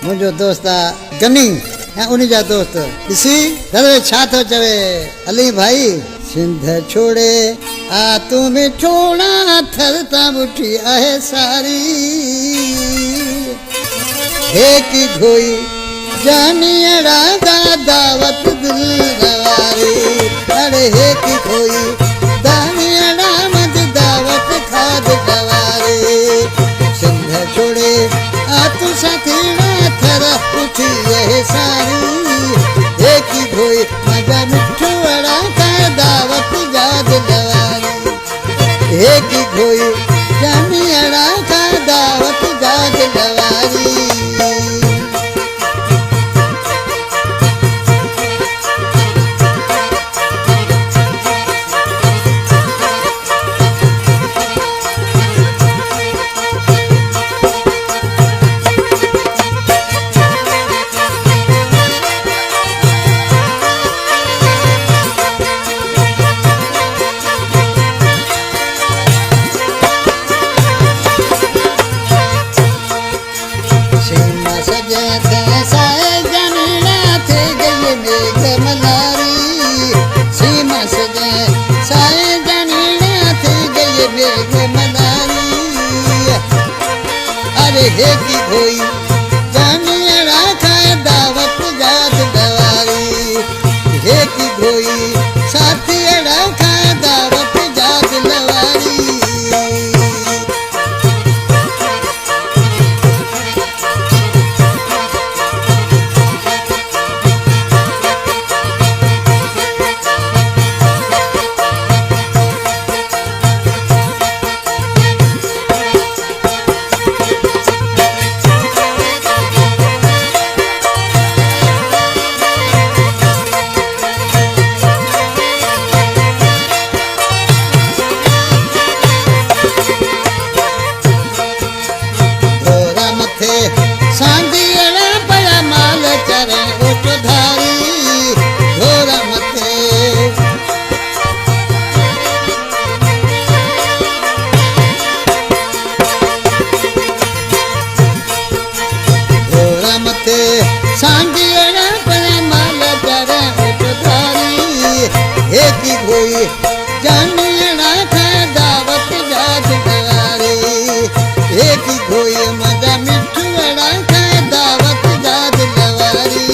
मुझो दोस्त गनी ऐं उन जा दोस्त ॾिसी दर छा थो चवे अली भाई सिंध छोड़े आ तू मिठोड़ा थर ता उठी आहे सारी हे की घोई जानियड़ा दा दावत दिल रवारी अरे हे की घोई दानियड़ा मद दावत खाद गवारी सिंध छोड़े आ तू साथीड़ा थर उठी आहे सारी हे की घोई मजा मिठोड़ा का दावत जाद गवारी हे की घोई जानियड़ा का दावत जाद गवारी हे की घोई जानियड़ा खाए दावत जाद गवारी हे की घोई साथियड़ा खाए दावत जाद गवारी हे की घोई जानियड़ा खाए दावत जाद गवारी हे की घोई मजा मिठुड़ा खाए दावत जाद गवारी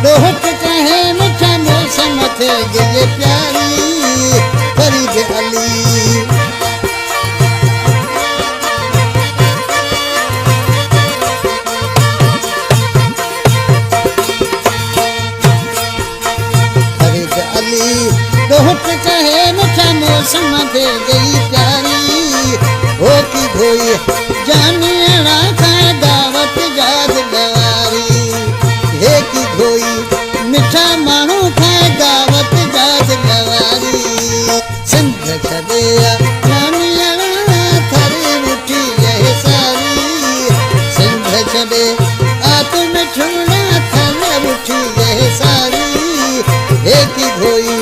लोहट कहे मिठा मौसम थे गिले प्यारी फरीद अली फरीद अली लोहट कहे मिठा मौसम थे गई प्यारी हो की घोई जानियड़ा खाए दावत जाद गवारी हे की घोई मिठा माण्हू खाए दावत जाद गवारी सिंध छॾे नानियड़ा थर उठी आहे सारी सिंध छॾे आ तू मिठोड़ा थर उठी आहे सारी हे की घोई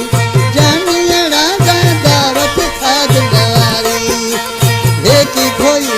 जानियड़ा का दावत खाद गवारी हे की घोई